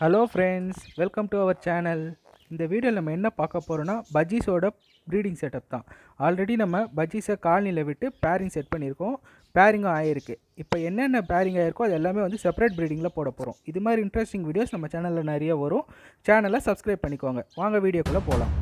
Hello friends, welcome to our channel. இந்த வீடியோவில் நம்ம என்ன பார்க்க போகிறோன்னா பஜ்ஜீஸோட ப்ரீடிங் செட்டப் தான். ஆல்ரெடி நம்ம பஜ்ஜீஸை காலனியில் விட்டு பேரிங் செட் பண்ணியிருக்கோம். பேரிங்கும் ஆகிருக்கு. இப்போ என்னென்ன பேரிங் ஆகிருக்கோ அது எல்லாமே வந்து செப்பரேட் ப்ரீடிங்கில் போட போகிறோம். இது மாதிரி இன்ட்ரெஸ்டிங் வீடியோஸ் நம்ம சேனலில் நிறைய வரும். சேனலை சப்ஸ்கிரைப் பண்ணிக்கோங்க. வாங்க வீடியோக்குள்ளே போகலாம்.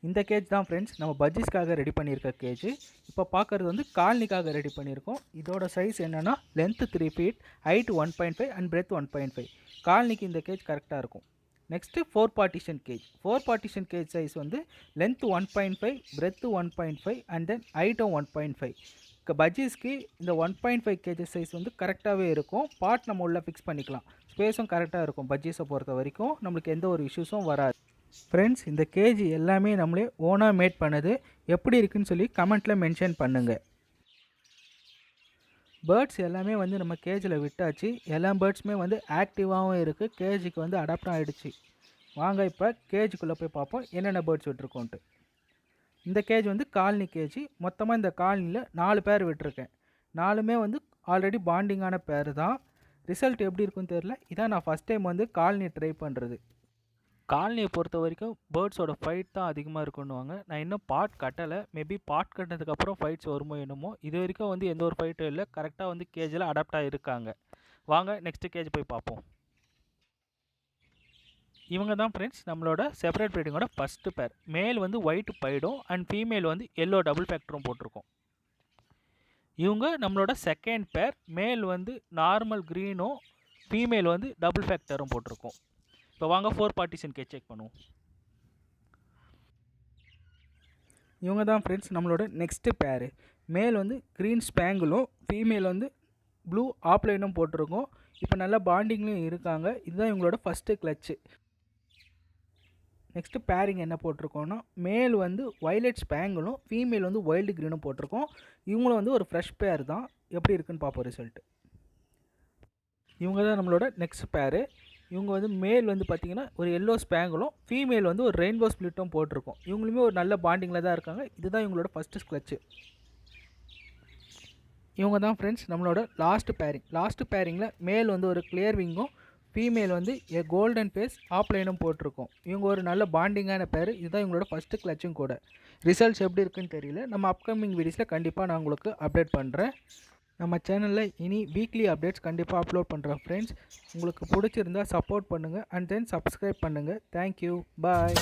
இந்த கேஜ் தான் ஃப்ரெண்ட்ஸ் நம்ம பஜ்ஜீஸ்க்காக ரெடி பண்ணியிருக்க கேஜ். இப்போ பார்க்குறது வந்து காலனிக்காக ரெடி பண்ணியிருக்கோம். இதோட சைஸ் என்னென்னா length 3 feet, height 1.5 and breadth 1.5. காலனிக்கு இந்த கேஜ் கரெக்டாக இருக்கும். Next 4 partition cage. 4 partition cage size வந்து லென்த்து 1.5, பிரெத்து 1.5 அண்ட் தென் ஹைட்டும் 1.5. பஜ்ஜீஸ்க்கு இந்த 1.5 கேஜஸ் சைஸ் வந்து கரெக்டாகவே இருக்கும். பார்ட் நம்ம உள்ளே ஃபிக்ஸ் பண்ணிக்கலாம். ஸ்பேஸும் கரெக்டாக இருக்கும். பஜ்ஜீஸை பொறுத்த வரைக்கும் நம்மளுக்கு எந்த ஒரு இஷ்யூஸும் வராது. ஃப்ரெண்ட்ஸ், இந்த கேஜ் எல்லாமே நம்மளே ஓனாக மேட் பண்ணது. எப்படி இருக்குன்னு சொல்லி கமெண்ட்டில் மென்ஷன் பண்ணுங்கள். பேர்ட்ஸ் எல்லாமே வந்து நம்ம கேஜில் விட்டாச்சு. எல்லா பேர்ட்ஸுமே வந்து ஆக்டிவாகவும் இருக்குது. கேஜுக்கு வந்து அடாப்ட் ஆகிடுச்சு. வாங்க இப்போ கேஜுக்குள்ளே போய் பார்ப்போம் என்னென்ன பேர்ட்ஸ் விட்டுருக்கோன்ட்டு. இந்த கேஜ் வந்து காலனி கேஜ். மொத்தமாக இந்த காலனியில் 4 பேர் விட்டுருக்கேன். 4மே வந்து ஆல்ரெடி பாண்டிங்கான பேர் தான். ரிசல்ட் எப்படி இருக்குன்னு தெரில. இதான் நான் ஃபஸ்ட் டைம் வந்து காலனி ட்ரை பண்ணுறது. காலனியை பொறுத்த வரைக்கும் பேர்ட்ஸோட ஃபைட் தான் அதிகமாக இருக்குன்னுவாங்க. நான் இன்னும் பாட் கட்டலை. மேபி பாட் கட்டினதுக்கப்புறம் ஃபைட்ஸ் வருமோ என்னமோ. இது வரைக்கும் வந்து எந்த ஒரு ஃபைட்டும் இல்லை. கரெக்டாக வந்து கேஜில் அடாப்டாக இருக்காங்க. வாங்க நெக்ஸ்ட்டு கேஜ் போய் பார்ப்போம். இவங்க தான் ஃப்ரெண்ட்ஸ் நம்மளோட செப்பரேட் ப்ரீடிங்கோட ஃபஸ்ட்டு பேர். மேல் வந்து ஒயிட் பைடும் அண்ட் ஃபீமேல் வந்து எல்லோ டபுள் ஃபேக்டரும் போட்டிருக்கோம். இவங்க நம்மளோட செகண்ட் பேர். மேல் வந்து நார்மல் க்ரீனும் ஃபீமேல் வந்து டபுள் ஃபேக்டரும் போட்டிருக்கோம். இப்போ வாங்க 4 partition கேஜ் செக் பண்ணுவோம். இவங்க தான் ஃப்ரெண்ட்ஸ் நம்மளோட நெக்ஸ்ட்டு பேரு. மேல் வந்து க்ரீன் ஸ்பேங்கிளும் ஃபீமேல் வந்து ப்ளூ ஆப்லைனும் போட்டிருக்கோம். இப்போ நல்லா பாண்டிங்லேயும் இருக்காங்க. இதுதான் இவங்களோட ஃபஸ்ட்டு கிளச்சு. நெக்ஸ்ட்டு பேரிங் என்ன போட்டிருக்கோன்னா மேல் வந்து வைலட் ஸ்பேங்கிளும் ஃபீமேல் வந்து வைல்டு க்ரீனும் போட்டிருக்கோம். இவங்களும் வந்து ஒரு ஃப்ரெஷ் பேர் தான். எப்படி இருக்குன்னு பார்ப்போம் ரிசல்ட்டு. இவங்க தான் நம்மளோட நெக்ஸ்ட் பேரு. இவங்க வந்து மேல் வந்து பார்த்திங்கன்னா ஒரு எல்லோ ஸ்பேங்கிளும் ஃபீமேல் வந்து ஒரு ரெயின்போ ஸ்ப்ளிட்டும் போட்டிருக்கோம். இவங்களுமே ஒரு நல்ல பாண்டிங்கில் தான் இருக்காங்க. இதுதான் இவங்களோட ஃபஸ்ட்டு ஸ்க்ளச்சு. இவங்க தான் ஃப்ரெண்ட்ஸ் நம்மளோட லாஸ்ட்டு பேரிங்கில் மேல் வந்து ஒரு கிளியர் விங்கும் ஃபீமேல் வந்து கோல்டன் ஃபேஸ் ஆப்லைனும் போட்டிருக்கோம். இவங்க ஒரு நல்ல பாண்டிங்கான பேர். இதுதான் இவங்களோட ஃபஸ்ட்டு கிளச்சும் கூட. ரிசல்ட்ஸ் எப்படி இருக்குன்னு தெரியல. நம்ம அப்கமிங் வீடியோஸில் கண்டிப்பாக நான் உங்களுக்கு அப்டேட் பண்ணுறேன். நம்ம சேனலில் இனி வீக்லி அப்டேட்ஸ் கண்டிப்பாக அப்லோட் பண்ணுறோம் ஃப்ரெண்ட்ஸ். உங்களுக்கு பிடிச்சிருந்தால் சப்போர்ட் பண்ணுங்கள் அண்ட் தென் சப்ஸ்கிரைப் பண்ணுங்கள். தேங்க்யூ, பாய்.